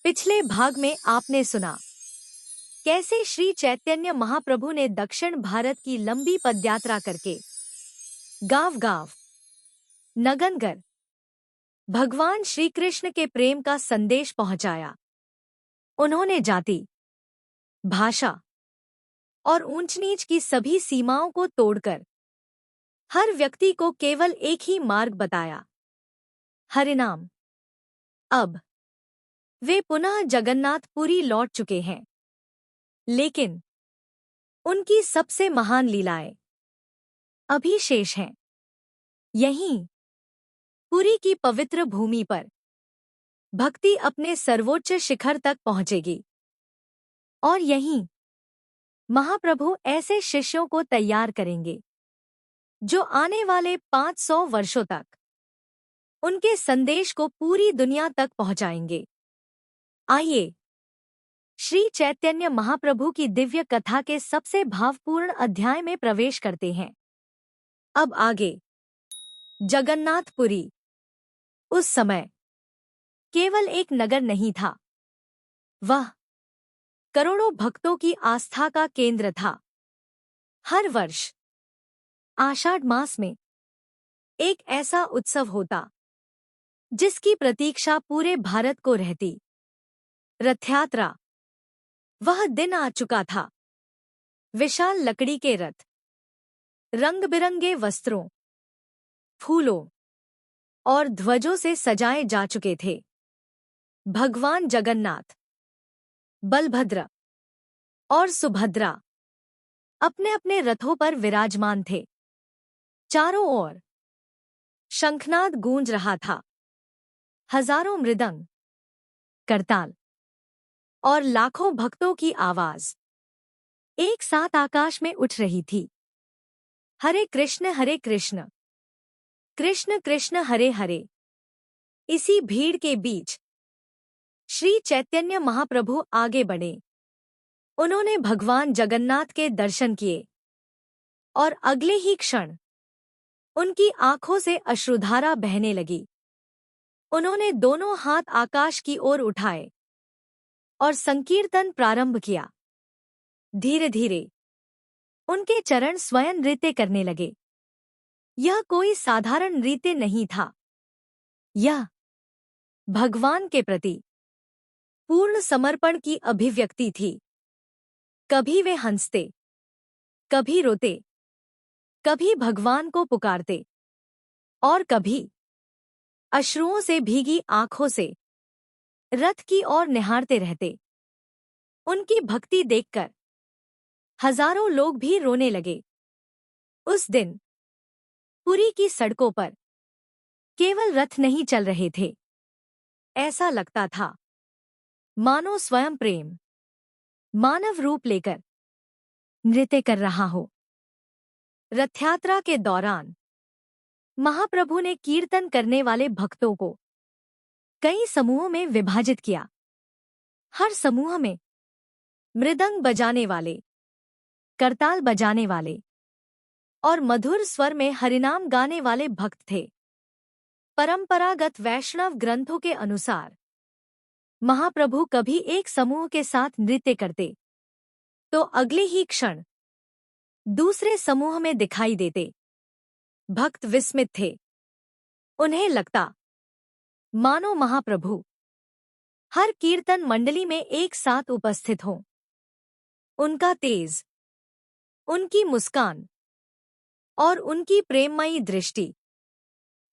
पिछले भाग में आपने सुना कैसे श्री चैतन्य महाप्रभु ने दक्षिण भारत की लंबी पदयात्रा करके गांव-गांव, नगर-नगर भगवान श्री कृष्ण के प्रेम का संदेश पहुंचाया। उन्होंने जाति, भाषा और ऊंच-नीच की सभी सीमाओं को तोड़कर हर व्यक्ति को केवल एक ही मार्ग बताया, हरिनाम। अब वे पुनः जगन्नाथपुरी लौट चुके हैं, लेकिन उनकी सबसे महान लीलाएं अभी शेष हैं। यहीं पुरी की पवित्र भूमि पर भक्ति अपने सर्वोच्च शिखर तक पहुंचेगी और यहीं महाप्रभु ऐसे शिष्यों को तैयार करेंगे जो आने वाले 500 वर्षों तक उनके संदेश को पूरी दुनिया तक पहुंचाएंगे। आइए श्री चैतन्य महाप्रभु की दिव्य कथा के सबसे भावपूर्ण अध्याय में प्रवेश करते हैं। अब आगे जगन्नाथपुरी उस समय केवल एक नगर नहीं था, वह करोड़ों भक्तों की आस्था का केंद्र था। हर वर्ष आषाढ़ मास में एक ऐसा उत्सव होता जिसकी प्रतीक्षा पूरे भारत को रहती, रथ यात्रा। वह दिन आ चुका था। विशाल लकड़ी के रथ, रंग-बिरंगे वस्त्रों, फूलों और ध्वजों से सजाए जा चुके थे। भगवान जगन्नाथ, बलभद्र और सुभद्रा अपने अपने रथों पर विराजमान थे। चारों ओर शंखनाद गूंज रहा था। हजारों मृदंग, करताल और लाखों भक्तों की आवाज एक साथ आकाश में उठ रही थी। हरे कृष्ण कृष्ण कृष्ण हरे हरे। इसी भीड़ के बीच श्री चैतन्य महाप्रभु आगे बढ़े। उन्होंने भगवान जगन्नाथ के दर्शन किए और अगले ही क्षण उनकी आंखों से अश्रुधारा बहने लगी। उन्होंने दोनों हाथ आकाश की ओर उठाए और संकीर्तन प्रारंभ किया। धीरे धीरे उनके चरण स्वयं नृत्य करने लगे। यह कोई साधारण नृत्य नहीं था, यह भगवान के प्रति पूर्ण समर्पण की अभिव्यक्ति थी। कभी वे हंसते, कभी रोते, कभी भगवान को पुकारते और कभी अश्रुओं से भीगी आंखों से रथ की ओर निहारते रहते। उनकी भक्ति देखकर हजारों लोग भी रोने लगे। उस दिन पुरी की सड़कों पर केवल रथ नहीं चल रहे थे, ऐसा लगता था मानो स्वयं प्रेम मानव रूप लेकर नृत्य कर रहा हो। रथयात्रा के दौरान महाप्रभु ने कीर्तन करने वाले भक्तों को कई समूहों में विभाजित किया। हर समूह में मृदंग बजाने वाले, करताल बजाने वाले और मधुर स्वर में हरिनाम गाने वाले भक्त थे। परंपरागत वैष्णव ग्रंथों के अनुसार महाप्रभु कभी एक समूह के साथ नृत्य करते तो अगले ही क्षण दूसरे समूह में दिखाई देते। भक्त विस्मित थे। उन्हें लगता मानो महाप्रभु हर कीर्तन मंडली में एक साथ उपस्थित हों। उनका तेज, उनकी मुस्कान और उनकी प्रेममयी दृष्टि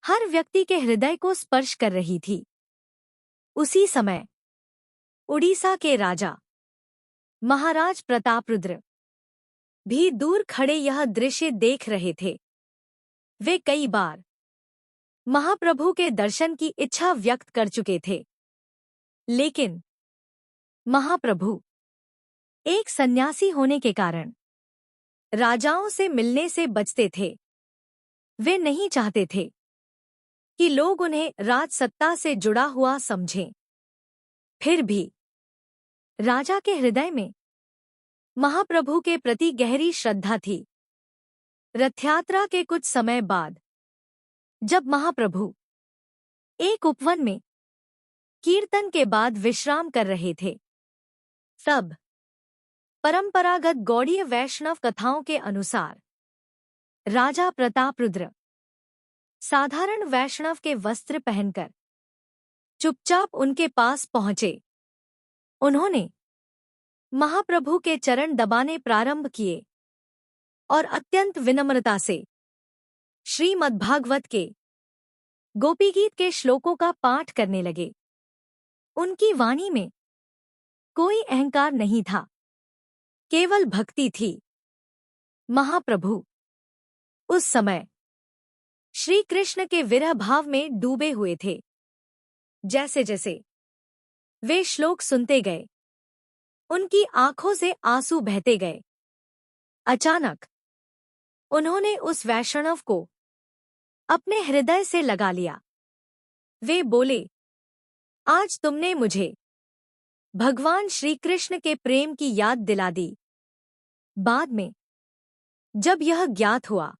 हर व्यक्ति के हृदय को स्पर्श कर रही थी। उसी समय उड़ीसा के राजा महाराज प्रतापरुद्र भी दूर खड़े यह दृश्य देख रहे थे। वे कई बार महाप्रभु के दर्शन की इच्छा व्यक्त कर चुके थे, लेकिन महाप्रभु एक सन्यासी होने के कारण राजाओं से मिलने से बचते थे। वे नहीं चाहते थे कि लोग उन्हें राजसत्ता से जुड़ा हुआ समझें। फिर भी राजा के हृदय में महाप्रभु के प्रति गहरी श्रद्धा थी। रथयात्रा के कुछ समय बाद जब महाप्रभु एक उपवन में कीर्तन के बाद विश्राम कर रहे थे। तब परंपरागत गौड़ीय वैष्णव कथाओं के अनुसार राजा प्रतापरुद्र साधारण वैष्णव के वस्त्र पहनकर चुपचाप उनके पास पहुंचे। उन्होंने महाप्रभु के चरण दबाने प्रारंभ किए और अत्यंत विनम्रता से श्रीमद्भागवत के गोपीगीत के श्लोकों का पाठ करने लगे। उनकी वाणी में कोई अहंकार नहीं था, केवल भक्ति थी। महाप्रभु उस समय श्री कृष्ण के विरह भाव में डूबे हुए थे। जैसे जैसे वे श्लोक सुनते गए, उनकी आंखों से आंसू बहते गए। अचानक उन्होंने उस वैष्णव को अपने हृदय से लगा लिया। वे बोले, आज तुमने मुझे भगवान श्री कृष्ण के प्रेम की याद दिला दी। बाद में जब यह ज्ञात हुआ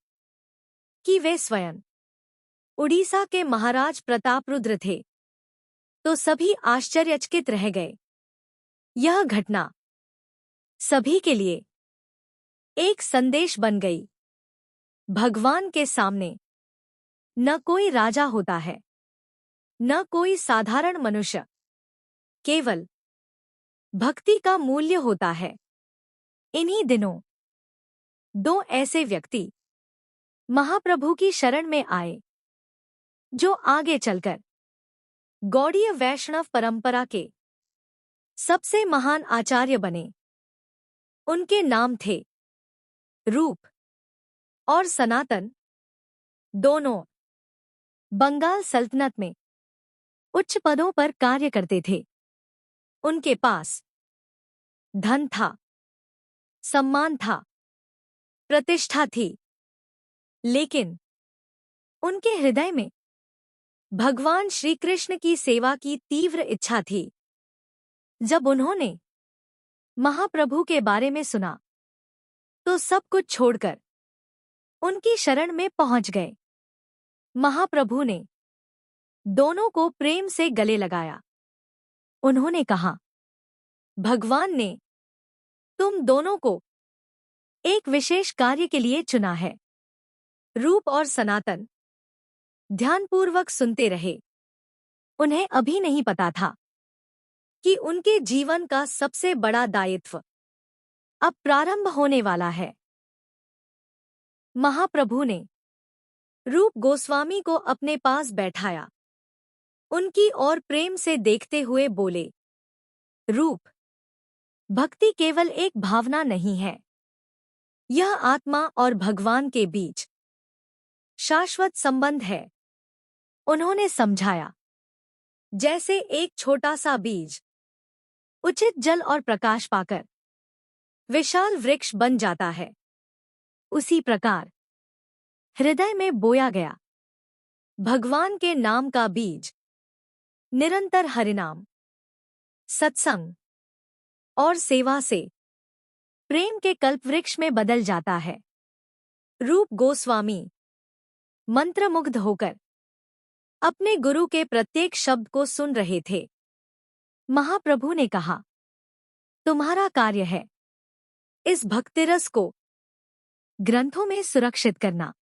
कि वे स्वयं उड़ीसा के महाराज प्रतापरुद्र थे, तो सभी आश्चर्यचकित रह गए। यह घटना सभी के लिए एक संदेश बन गई। भगवान के सामने न कोई राजा होता है, न कोई साधारण मनुष्य, केवल भक्ति का मूल्य होता है। इन्हीं दिनों दो ऐसे व्यक्ति महाप्रभु की शरण में आए, जो आगे चलकर गौड़ीय वैष्णव परंपरा के सबसे महान आचार्य बने। उनके नाम थे रूप और सनातन। दोनों बंगाल सल्तनत में उच्च पदों पर कार्य करते थे। उनके पास धन था, सम्मान था, प्रतिष्ठा थी, लेकिन उनके हृदय में भगवान श्री कृष्ण की सेवा की तीव्र इच्छा थी। जब उन्होंने महाप्रभु के बारे में सुना, तो सब कुछ छोड़कर उनकी शरण में पहुंच गए। महाप्रभु ने दोनों को प्रेम से गले लगाया। उन्होंने कहा, भगवान ने तुम दोनों को एक विशेष कार्य के लिए चुना है। रूप और सनातन ध्यानपूर्वक सुनते रहे। उन्हें अभी नहीं पता था कि उनके जीवन का सबसे बड़ा दायित्व अब प्रारंभ होने वाला है। महाप्रभु ने रूप गोस्वामी को अपने पास बैठाया। उनकी ओर प्रेम से देखते हुए बोले, रूप, भक्ति केवल एक भावना नहीं है, यह आत्मा और भगवान के बीच शाश्वत संबंध है। उन्होंने समझाया, जैसे एक छोटा सा बीज उचित जल और प्रकाश पाकर विशाल वृक्ष बन जाता है, उसी प्रकार हृदय में बोया गया भगवान के नाम का बीज निरंतर हरिनाम, सत्संग और सेवा से प्रेम के कल्पवृक्ष में बदल जाता है। रूप गोस्वामी मंत्रमुग्ध होकर अपने गुरु के प्रत्येक शब्द को सुन रहे थे। महाप्रभु ने कहा, तुम्हारा कार्य है इस भक्तिरस को ग्रंथों में सुरक्षित करना,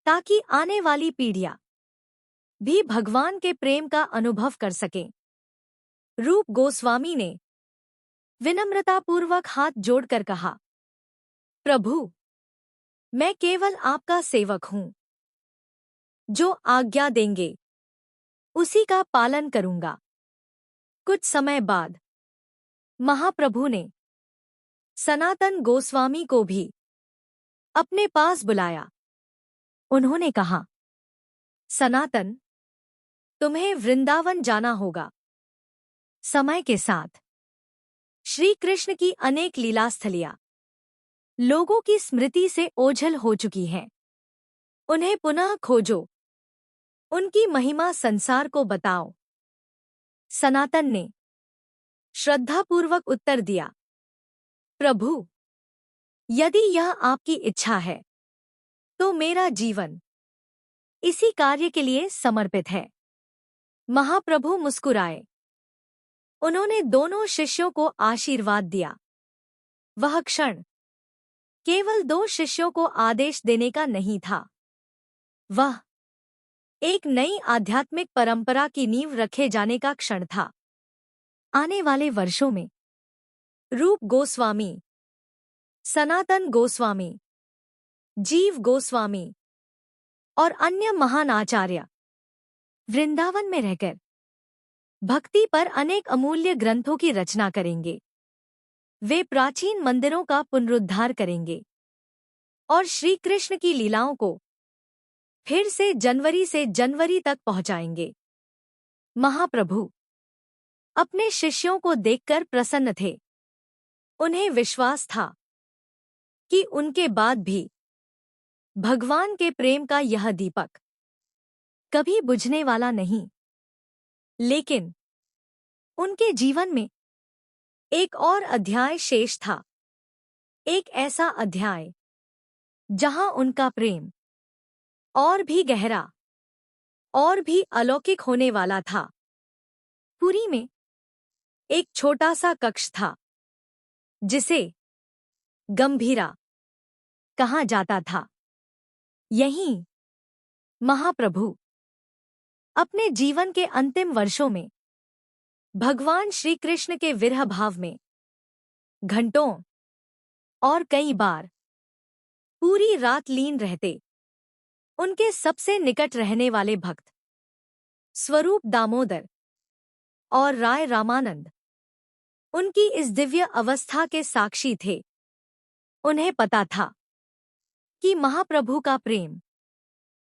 ताकि आने वाली पीढ़ियां भी भगवान के प्रेम का अनुभव कर सकें। रूप गोस्वामी ने विनम्रतापूर्वक हाथ जोड़कर कहा, प्रभु, मैं केवल आपका सेवक हूं। जो आज्ञा देंगे उसी का पालन करूंगा। कुछ समय बाद महाप्रभु ने सनातन गोस्वामी को भी अपने पास बुलाया। उन्होंने कहा, सनातन, तुम्हें वृंदावन जाना होगा। समय के साथ श्री कृष्ण की अनेक लीलास्थलियां लोगों की स्मृति से ओझल हो चुकी हैं। उन्हें पुनः खोजो, उनकी महिमा संसार को बताओ। सनातन ने श्रद्धापूर्वक उत्तर दिया, प्रभु, यदि यह आपकी इच्छा है तो मेरा जीवन इसी कार्य के लिए समर्पित है। महाप्रभु मुस्कुराए। उन्होंने दोनों शिष्यों को आशीर्वाद दिया। वह क्षण केवल दो शिष्यों को आदेश देने का नहीं था, वह एक नई आध्यात्मिक परंपरा की नींव रखे जाने का क्षण था। आने वाले वर्षों में रूप गोस्वामी, सनातन गोस्वामी, जीव गोस्वामी और अन्य महान आचार्य वृंदावन में रहकर भक्ति पर अनेक अमूल्य ग्रंथों की रचना करेंगे। वे प्राचीन मंदिरों का पुनरुद्धार करेंगे और श्री कृष्ण की लीलाओं को फिर से जनवरी तक पहुंचाएंगे। महाप्रभु अपने शिष्यों को देखकर प्रसन्न थे। उन्हें विश्वास था कि उनके बाद भी भगवान के प्रेम का यह दीपक कभी बुझने वाला नहीं। लेकिन उनके जीवन में एक और अध्याय शेष था, एक ऐसा अध्याय जहां उनका प्रेम और भी गहरा और भी अलौकिक होने वाला था। पुरी में एक छोटा सा कक्ष था जिसे गंभीरा कहा जाता था। यहीं महाप्रभु अपने जीवन के अंतिम वर्षों में भगवान श्री कृष्ण के विरह भाव में घंटों और कई बार पूरी रात लीन रहते। उनके सबसे निकट रहने वाले भक्त स्वरूप दामोदर और राय रामानंद उनकी इस दिव्य अवस्था के साक्षी थे। उन्हें पता था कि महाप्रभु का प्रेम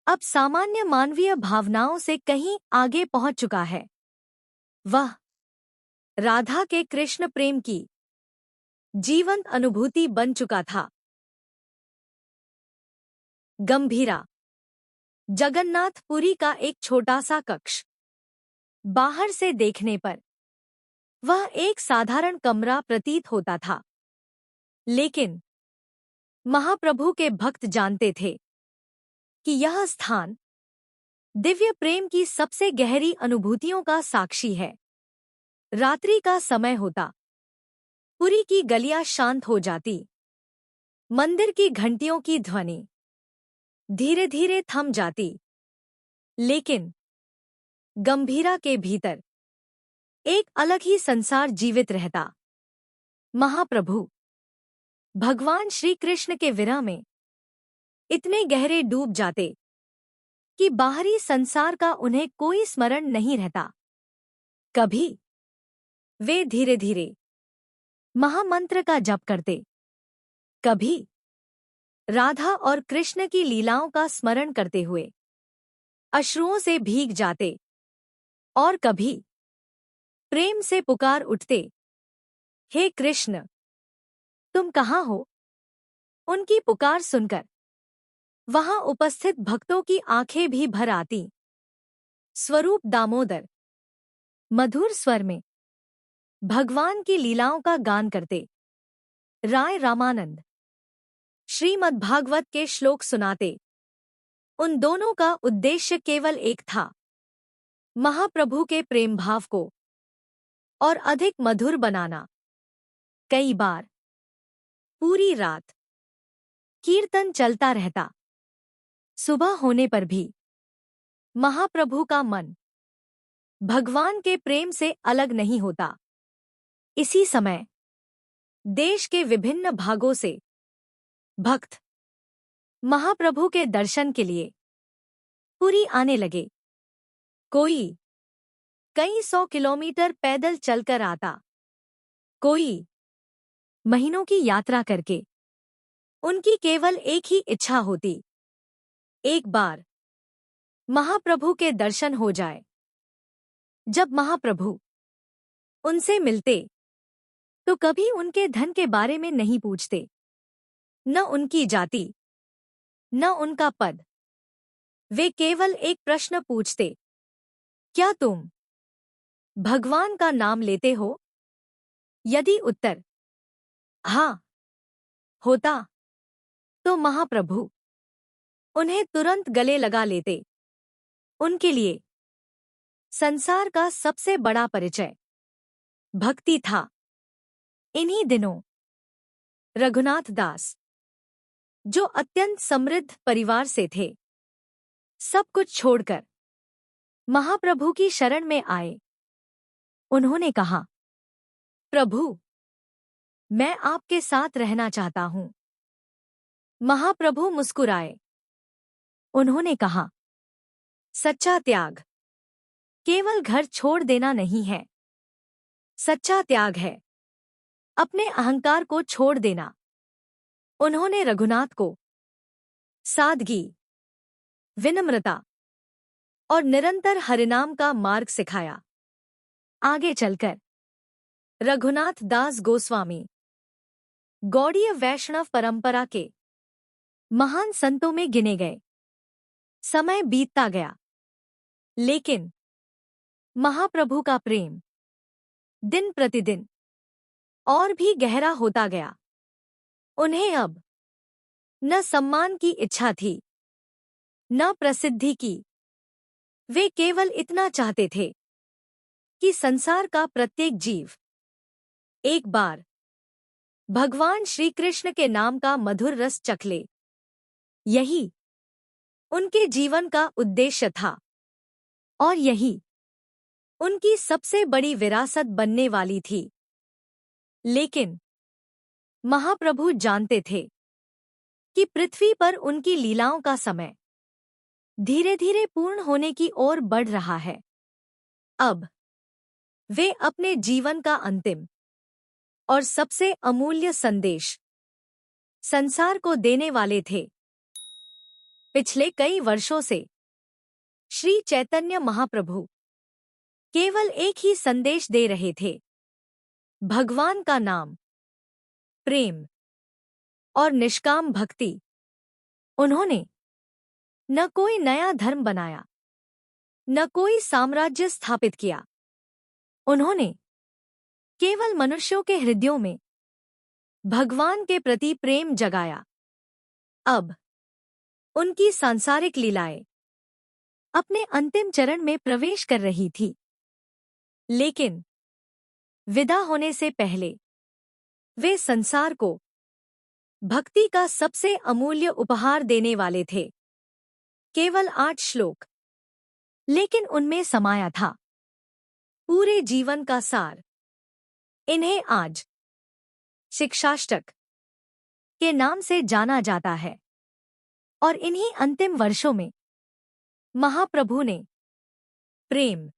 अब सामान्य मानवीय भावनाओं से कहीं आगे पहुंच चुका है। वह राधा के कृष्ण प्रेम की जीवंत अनुभूति बन चुका था। गंभीरा जगन्नाथपुरी का एक छोटा सा कक्ष। बाहर से देखने पर वह एक साधारण कमरा प्रतीत होता था, लेकिन महाप्रभु के भक्त जानते थे कि यह स्थान दिव्य प्रेम की सबसे गहरी अनुभूतियों का साक्षी है। रात्रि का समय होता, पुरी की गलियां शांत हो जाती, मंदिर की घंटियों की ध्वनि धीरे धीरे थम जाती, लेकिन गंभीरा के भीतर एक अलग ही संसार जीवित रहता। महाप्रभु भगवान श्री कृष्ण के विरह में इतने गहरे डूब जाते कि बाहरी संसार का उन्हें कोई स्मरण नहीं रहता। कभी वे धीरे धीरे महामंत्र का जप करते, कभी राधा और कृष्ण की लीलाओं का स्मरण करते हुए अश्रुओं से भीग जाते, और कभी प्रेम से पुकार उठते, हे कृष्ण, तुम कहाँ हो? उनकी पुकार सुनकर वहां उपस्थित भक्तों की आंखें भी भर आती। स्वरूप दामोदर मधुर स्वर में भगवान की लीलाओं का गान करते, राय रामानंद श्रीमद्भागवत के श्लोक सुनाते। उन दोनों का उद्देश्य केवल एक था, महाप्रभु के प्रेम भाव को और अधिक मधुर बनाना। कई बार पूरी रात कीर्तन चलता रहता। सुबह होने पर भी महाप्रभु का मन भगवान के प्रेम से अलग नहीं होता। इसी समय देश के विभिन्न भागों से भक्त महाप्रभु के दर्शन के लिए पुरी आने लगे। कोई कई 100 किलोमीटर पैदल चलकर आता, कोई महीनों की यात्रा करके। उनकी केवल एक ही इच्छा होती, एक बार महाप्रभु के दर्शन हो जाए। जब महाप्रभु उनसे मिलते तो कभी उनके धन के बारे में नहीं पूछते, न उनकी जाति, न उनका पद। वे केवल एक प्रश्न पूछते, क्या तुम भगवान का नाम लेते हो? यदि उत्तर हाँ होता तो महाप्रभु उन्हें तुरंत गले लगा लेते। उनके लिए संसार का सबसे बड़ा परिचय भक्ति था। इन्हीं दिनों रघुनाथ दास, जो अत्यंत समृद्ध परिवार से थे, सब कुछ छोड़कर महाप्रभु की शरण में आए। उन्होंने कहा, प्रभु, मैं आपके साथ रहना चाहता हूं। महाप्रभु मुस्कुराए। उन्होंने कहा, सच्चा त्याग केवल घर छोड़ देना नहीं है। सच्चा त्याग है अपने अहंकार को छोड़ देना। उन्होंने रघुनाथ को सादगी, विनम्रता और निरंतर हरिनाम का मार्ग सिखाया। आगे चलकर रघुनाथ दास गोस्वामी गौड़ीय वैष्णव परंपरा के महान संतों में गिने गए। समय बीतता गया, लेकिन महाप्रभु का प्रेम दिन प्रतिदिन और भी गहरा होता गया। उन्हें अब न सम्मान की इच्छा थी, न प्रसिद्धि की। वे केवल इतना चाहते थे कि संसार का प्रत्येक जीव एक बार भगवान श्री कृष्ण के नाम का मधुर रस चख ले। यही उनके जीवन का उद्देश्य था और यही उनकी सबसे बड़ी विरासत बनने वाली थी। लेकिन महाप्रभु जानते थे कि पृथ्वी पर उनकी लीलाओं का समय धीरे धीरे पूर्ण होने की ओर बढ़ रहा है। अब वे अपने जीवन का अंतिम और सबसे अमूल्य संदेश संसार को देने वाले थे। पिछले कई वर्षों से श्री चैतन्य महाप्रभु केवल एक ही संदेश दे रहे थे, भगवान का नाम, प्रेम और निष्काम भक्ति। उन्होंने न कोई नया धर्म बनाया, न कोई साम्राज्य स्थापित किया। उन्होंने केवल मनुष्यों के हृदयों में भगवान के प्रति प्रेम जगाया। अब उनकी सांसारिक लीलाएं अपने अंतिम चरण में प्रवेश कर रही थी। लेकिन विदा होने से पहले वे संसार को भक्ति का सबसे अमूल्य उपहार देने वाले थे। केवल 8 श्लोक, लेकिन उनमें समाया था पूरे जीवन का सार। इन्हें आज शिक्षाष्टक के नाम से जाना जाता है और इन्हीं अंतिम वर्षों में महाप्रभु ने प्रेम,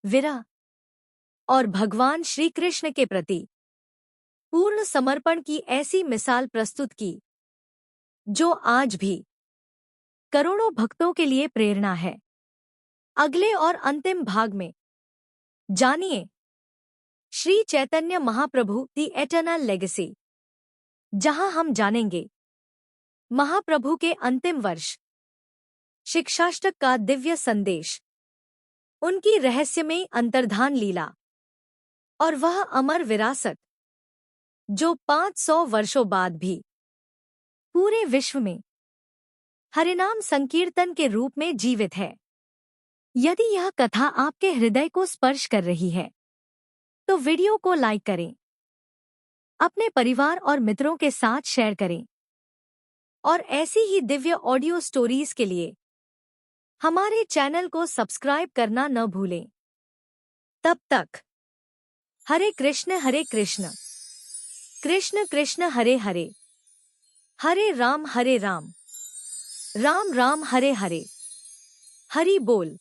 विरह और भगवान श्री कृष्ण के प्रति पूर्ण समर्पण की ऐसी मिसाल प्रस्तुत की, जो आज भी करोड़ों भक्तों के लिए प्रेरणा है। अगले और अंतिम भाग में जानिए श्री चैतन्य महाप्रभु दी एटर्नल लेगेसी, जहां हम जानेंगे महाप्रभु के अंतिम वर्ष, शिक्षाष्टक का दिव्य संदेश, उनकी रहस्यमयी अंतर्धान लीला और वह अमर विरासत जो 500 वर्षों बाद भी पूरे विश्व में हरिनाम संकीर्तन के रूप में जीवित है। यदि यह कथा आपके हृदय को स्पर्श कर रही है, तो वीडियो को लाइक करें, अपने परिवार और मित्रों के साथ शेयर करें और ऐसी ही दिव्य ऑडियो स्टोरीज के लिए हमारे चैनल को सब्सक्राइब करना न भूलें। तब तक हरे कृष्ण कृष्ण कृष्ण हरे हरे, हरे राम राम राम हरे हरे, हरि बोल।